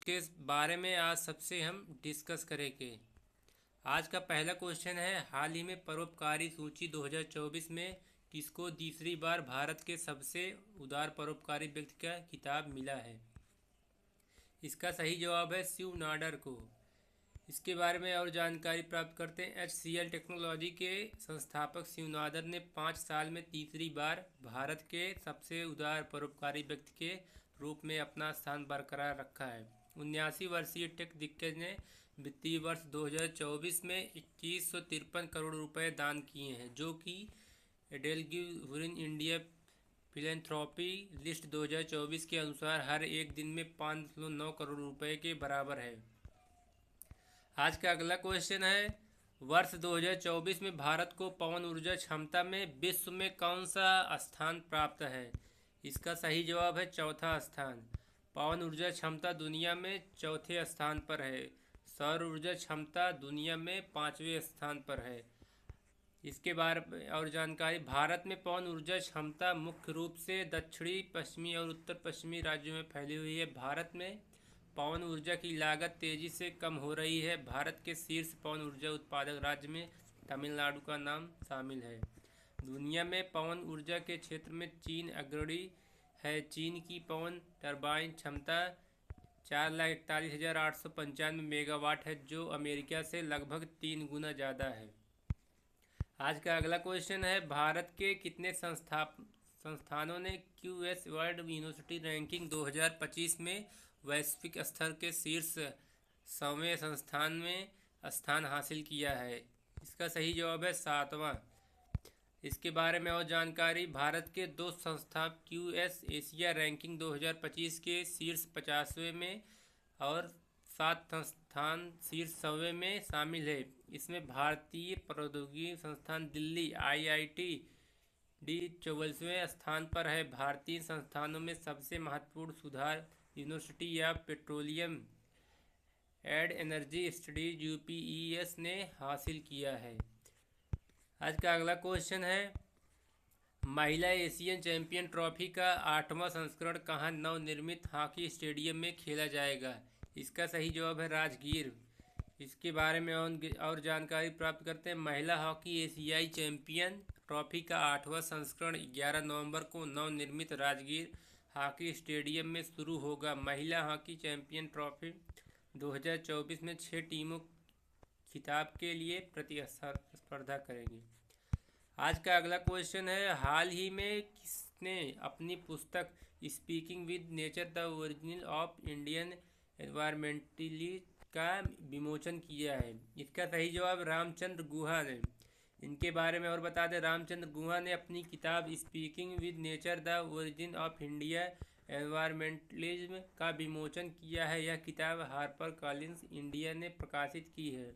के बारे में आज सबसे हम डिस्कस करेंगे। आज का पहला क्वेश्चन है, हाल ही में परोपकारी सूची 2024 में किसको तीसरी बार भारत के सबसे उदार परोपकारी व्यक्ति का खिताब मिला है? इसका सही जवाब है शिव नाडर को। इसके बारे में और जानकारी प्राप्त करते हैं। HCL टेक्नोलॉजी के संस्थापक शिव नाडर ने 5 साल में तीसरी बार भारत के सबसे उदार परोपकारी व्यक्ति के रूप में अपना स्थान बरकरार रखा है। 79 वर्षीय टेक दिग्गज ने वित्तीय वर्ष 2024 में 2153 करोड़ रुपए दान किए हैं, जो कि एडेलगी इंडिया फिलैंथ्रोपी लिस्ट 2024 के अनुसार हर एक दिन में 509 करोड़ रुपए के बराबर है। आज का अगला क्वेश्चन है, वर्ष 2024 में भारत को पवन ऊर्जा क्षमता में विश्व में कौन सा स्थान प्राप्त है? इसका सही जवाब है चौथा स्थान। पवन ऊर्जा क्षमता दुनिया में चौथे स्थान पर है। सौर ऊर्जा क्षमता दुनिया में 5वें स्थान पर है। इसके बारे में और जानकारी, भारत में पवन ऊर्जा क्षमता मुख्य रूप से दक्षिणी पश्चिमी और उत्तर पश्चिमी राज्यों में फैली हुई है। भारत में पवन ऊर्जा की लागत तेजी से कम हो रही है। भारत के शीर्ष पवन ऊर्जा उत्पादक राज्य में तमिलनाडु का नाम शामिल है। दुनिया में पवन ऊर्जा के क्षेत्र में चीन अग्रणी है। चीन की पवन टरबाइन क्षमता 4,41,895 मेगावाट है, जो अमेरिका से लगभग 3 गुना ज़्यादा है। आज का अगला क्वेश्चन है, भारत के कितने संस्थानों ने QS वर्ल्ड यूनिवर्सिटी रैंकिंग 2025 में वैश्विक स्तर के शीर्ष 100वें संस्थान में स्थान हासिल किया है? इसका सही जवाब है 7वां। इसके बारे में और जानकारी, भारत के 2 संस्थान QS एशिया रैंकिंग 2025 के शीर्ष 50वें में और 7 संस्थान शीर्ष 100वें में शामिल है। इसमें भारतीय प्रौद्योगिकी संस्थान दिल्ली IIT डी 44वें स्थान पर है। भारतीय संस्थानों में सबसे महत्वपूर्ण सुधार university of petroleum and energy studies UPES ने हासिल किया है। आज का अगला क्वेश्चन है, महिला एशियन चैंपियन ट्रॉफी का 8वां संस्करण कहाँ नवनिर्मित हॉकी स्टेडियम में खेला जाएगा? इसका सही जवाब है राजगीर। इसके बारे में और जानकारी प्राप्त करते हैं। महिला हॉकी एशियाई चैंपियन ट्रॉफी का 8वां संस्करण 11 नवंबर को नवनिर्मित राजगीर हॉकी स्टेडियम में शुरू होगा। महिला हॉकी चैंपियन ट्रॉफी 2024 में 6 टीमों खिताब के लिए प्रतिस्पर्धा करेंगी। आज का अगला क्वेश्चन है, हाल ही में किसने अपनी पुस्तक speaking with nature the origin of Indian environmentalist का विमोचन किया है? इसका सही जवाब रामचंद्र गुहा ने। इनके बारे में और बता दें, रामचंद्र गुहा ने अपनी किताब speaking with nature the origin of India environmentalism का विमोचन किया है। यह किताब हार्पर कॉलिंस इंडिया ने प्रकाशित की है।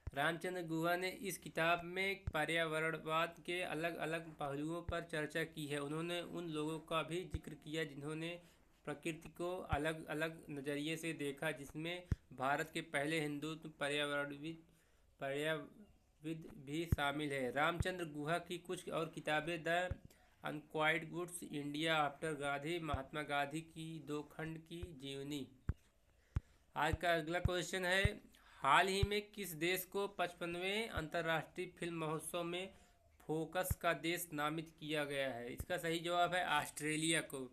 रामचंद्र गुहा ने इस किताब में पर्यावरणवाद के अलग अलग पहलुओं पर चर्चा की है। उन्होंने उन लोगों का भी जिक्र किया जिन्होंने प्रकृति को अलग अलग नज़रिए से देखा, जिसमें भारत के पहले हिंदू पर्यावरणविद भी शामिल है। रामचंद्र गुहा की कुछ और किताबें, the unquiet woods, India after Gandhi, Mahatma Gandhi की 2 खंड की जीवनी। आज का अगला क्वेश्चन है, हाल ही में किस देश को 55वें अंतर्राष्ट्रीय फिल्म महोत्सव में फोकस का देश नामित किया गया है? इसका सही जवाब है ऑस्ट्रेलिया को।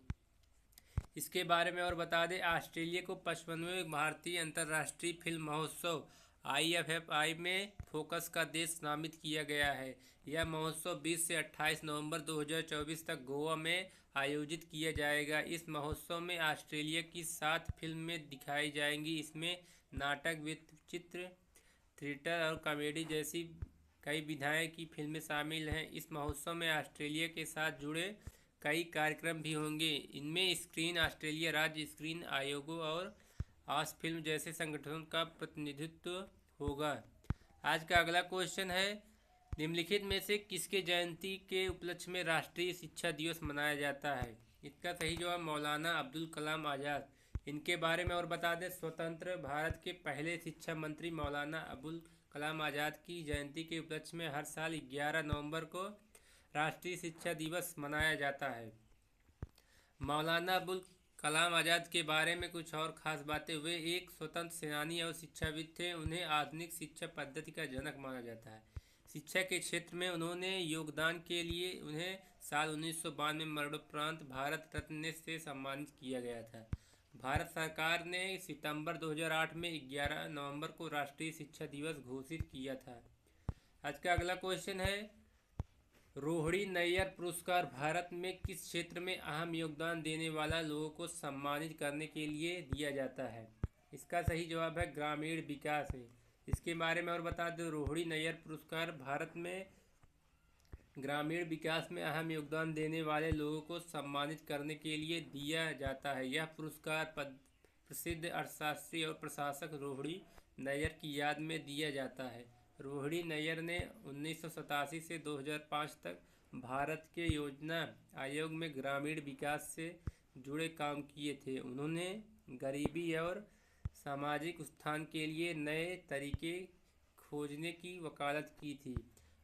इसके बारे में और बता दें, ऑस्ट्रेलिया को 55वें भारतीय अंतर्राष्ट्रीय फिल्म महोत्सव IFFI में फोकस का देश नामित किया गया है। यह महोत्सव 20 से 28 नवंबर 2024 तक गोवा में आयोजित किया जाएगा। इस महोत्सव में ऑस्ट्रेलिया की 7 फिल्में दिखाई जाएंगी। इसमें नाटक, वृत्तचित्र, थिएटर और कॉमेडी जैसी कई विधाएं की फिल्में शामिल हैं। इस महोत्सव में ऑस्ट्रेलिया के साथ जुड़े कई कार्यक्रम भी होंगे। इनमें स्क्रीन ऑस्ट्रेलिया, राज्य स्क्रीन आयोगों और आस फिल्म जैसे संगठनों का प्रतिनिधित्व होगा। आज का अगला क्वेश्चन है, निम्नलिखित में से किसके जयंती के उपलक्ष्य में राष्ट्रीय शिक्षा दिवस मनाया जाता है? इसका सही जवाब मौलाना अब्दुल कलाम आज़ाद। इनके बारे में और बता दें, स्वतंत्र भारत के पहले शिक्षा मंत्री मौलाना अबुल कलाम आज़ाद की जयंती के उपलक्ष्य में हर साल 11 नवंबर को राष्ट्रीय शिक्षा दिवस मनाया जाता है। मौलाना अबुल कलाम आज़ाद के बारे में कुछ और ख़ास बातें। वे एक स्वतंत्र सेनानी और शिक्षाविद थे। उन्हें आधुनिक शिक्षा पद्धति का जनक माना जाता है। शिक्षा के क्षेत्र में उन्होंने योगदान के लिए उन्हें साल 1992 में मरणोपरांत भारत रत्न से सम्मानित किया गया था। भारत सरकार ने सितंबर 2008 में 11 नवंबर को राष्ट्रीय शिक्षा दिवस घोषित किया था। आज का अगला क्वेश्चन है, रोहिणी नैयर पुरस्कार भारत में किस क्षेत्र में अहम योगदान देने वाला लोगों को सम्मानित करने के लिए दिया जाता है? इसका सही जवाब है ग्रामीण विकास है। इसके बारे में और बता दें, रोहिणी नैयर पुरस्कार भारत में ग्रामीण विकास में अहम योगदान देने वाले लोगों को सम्मानित करने के लिए दिया जाता है। यह पुरस्कार प्रसिद्ध अर्थशास्त्री और प्रशासक रोहिणी नैयर की याद में दिया जाता है। रोहिणी नैयर ने 1987 से 2005 तक भारत के योजना आयोग में ग्रामीण विकास से जुड़े काम किए थे। उन्होंने गरीबी और सामाजिक उत्थान के लिए नए तरीके खोजने की वकालत की थी।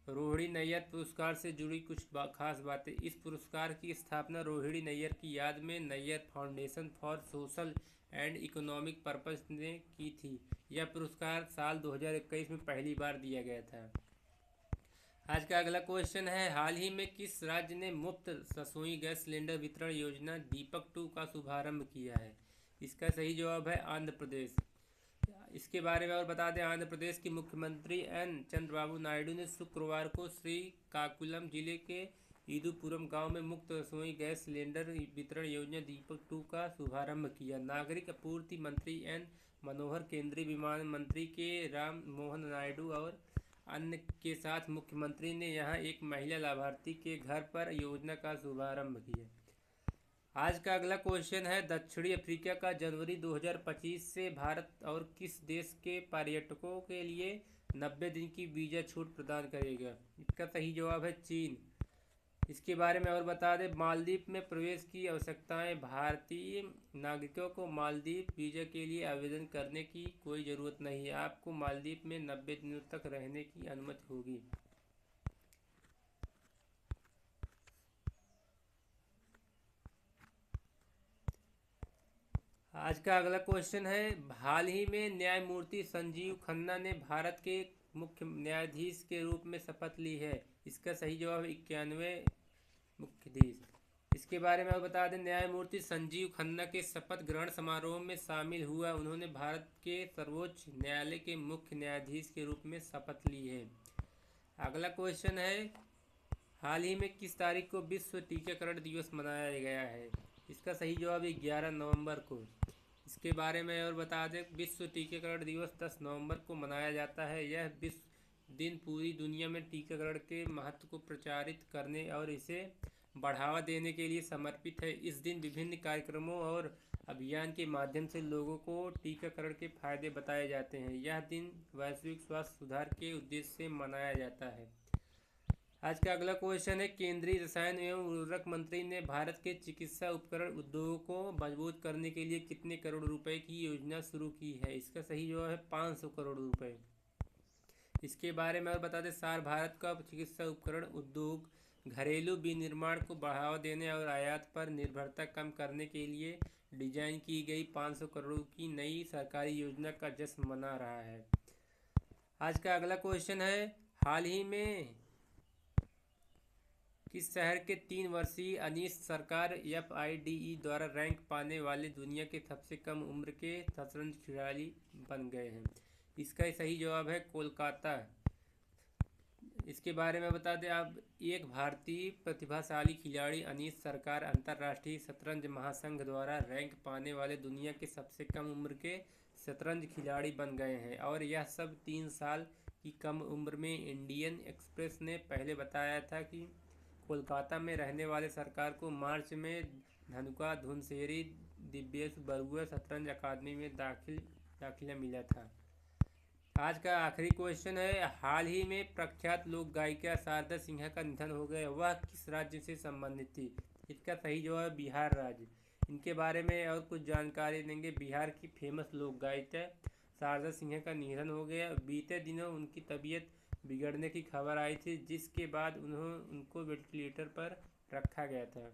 रोहिणी नैयर पुरस्कार से जुड़ी कुछ खास बातें। इस पुरस्कार की स्थापना रोहिणी नैयर की याद में Nayyar foundation for social and economic purpose ने की थी। यह पुरस्कार साल 2021 में पहली बार दिया गया था। आज का अगला क्वेश्चन है, हाल ही में किस राज्य ने मुफ्त रसोई गैस सिलेंडर वितरण योजना दीपक 2 का शुभारंभ किया है? इसका सही जवाब है आंध्र प्रदेश। इसके बारे में और बता दें, आंध्र प्रदेश के मुख्यमंत्री एन चंद्रबाबू नायडू ने शुक्रवार को श्रीकाकुलम जिले के ईदुपुरम गांव में मुफ्त रसोई गैस सिलेंडर वितरण योजना दीपक 2 का शुभारंभ किया। नागरिक आपूर्ति मंत्री एन मनोहर, केंद्रीय विमान मंत्री के राम मोहन नायडू और अन्य के साथ मुख्यमंत्री ने यहां एक महिला लाभार्थी के घर पर योजना का शुभारंभ किया। आज का अगला क्वेश्चन है, दक्षिणी अफ्रीका का जनवरी 2025 से भारत और किस देश के पर्यटकों के लिए 90 दिन की वीज़ा छूट प्रदान करेगा? इसका सही जवाब है चीन। इसके बारे में और बता दें, मालदीव में प्रवेश की आवश्यकताएं। भारतीय नागरिकों को मालदीव वीज़ा के लिए आवेदन करने की कोई ज़रूरत नहीं है। आपको मालदीव में 90 दिनों तक रहने की अनुमति होगी। आज का अगला क्वेश्चन है, हाल ही में न्यायमूर्ति संजीव खन्ना ने भारत के मुख्य न्यायाधीश के रूप में शपथ ली है। इसका सही जवाब 91 मुख्याधीश। इसके बारे में और बता दें, न्यायमूर्ति संजीव खन्ना के शपथ ग्रहण समारोह में शामिल हुआ। उन्होंने भारत के सर्वोच्च न्यायालय के मुख्य न्यायाधीश के रूप में शपथ ली है। अगला क्वेश्चन है, हाल ही में किस तारीख को विश्व टीकाकरण दिवस मनाया गया है? इसका सही जवाब 11 नवंबर को। इसके बारे में और बता दें, विश्व टीकाकरण दिवस 10 नवंबर को मनाया जाता है। यह विश्व दिन पूरी दुनिया में टीकाकरण के महत्व को प्रचारित करने और इसे बढ़ावा देने के लिए समर्पित है। इस दिन विभिन्न कार्यक्रमों और अभियान के माध्यम से लोगों को टीकाकरण के फायदे बताए जाते हैं। यह दिन वैश्विक स्वास्थ्य सुधार के उद्देश्य से मनाया जाता है। आज का अगला क्वेश्चन है, केंद्रीय रसायन एवं उर्वरक मंत्री ने भारत के चिकित्सा उपकरण उद्योग को मजबूत करने के लिए कितने करोड़ रुपए की योजना शुरू की है? इसका सही जवाब है 500 करोड़ रुपए। इसके बारे में और बता दें, सार भारत का चिकित्सा उपकरण उद्योग घरेलू विनिर्माण को बढ़ावा देने और आयात पर निर्भरता कम करने के लिए डिजाइन की गई 500 करोड़ की नई सरकारी योजना का जश्न मना रहा है। आज का अगला क्वेश्चन है, हाल ही में किस शहर के 3 वर्षीय अनीश सरकार FIDE द्वारा रैंक पाने वाले दुनिया के सबसे कम उम्र के शतरंज खिलाड़ी बन गए हैं? इसका सही जवाब है कोलकाता। इसके बारे में बता दें, आप एक भारतीय प्रतिभाशाली खिलाड़ी अनीश सरकार अंतर्राष्ट्रीय शतरंज महासंघ द्वारा रैंक पाने वाले दुनिया के सबसे कम उम्र के शतरंज खिलाड़ी बन गए हैं और यह सब 3 साल की कम उम्र में। इंडियन एक्सप्रेस ने पहले बताया था कि कोलकाता में रहने वाले सरकार को मार्च में धनुका धुनसेरी दिव्येश बरुआ शतरंज अकादमी में दाखिला मिला था। आज का आखिरी क्वेश्चन है, हाल ही में प्रख्यात लोक गायिका शारदा सिन्हा का निधन हो गया। वह किस राज्य से संबंधित थी? इसका सही जवाब है बिहार राज्य। इनके बारे में और कुछ जानकारी देंगे। बिहार की फेमस लोक गायिका शारदा सिन्हा का निधन हो गया। बीते दिनों उनकी तबीयत बिगड़ने की खबर आई थी, जिसके बाद उनको वेंटिलेटर पर रखा गया था।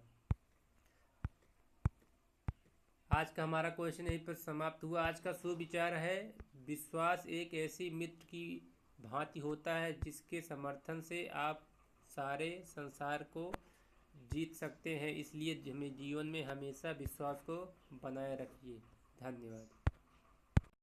आज का हमारा क्वेश्चन यहीं पर समाप्त हुआ। आज का सुविचार है, विश्वास एक ऐसी मित्र की भांति होता है जिसके समर्थन से आप सारे संसार को जीत सकते हैं। इसलिए हमें जीवन में हमेशा विश्वास को बनाए रखिए। धन्यवाद।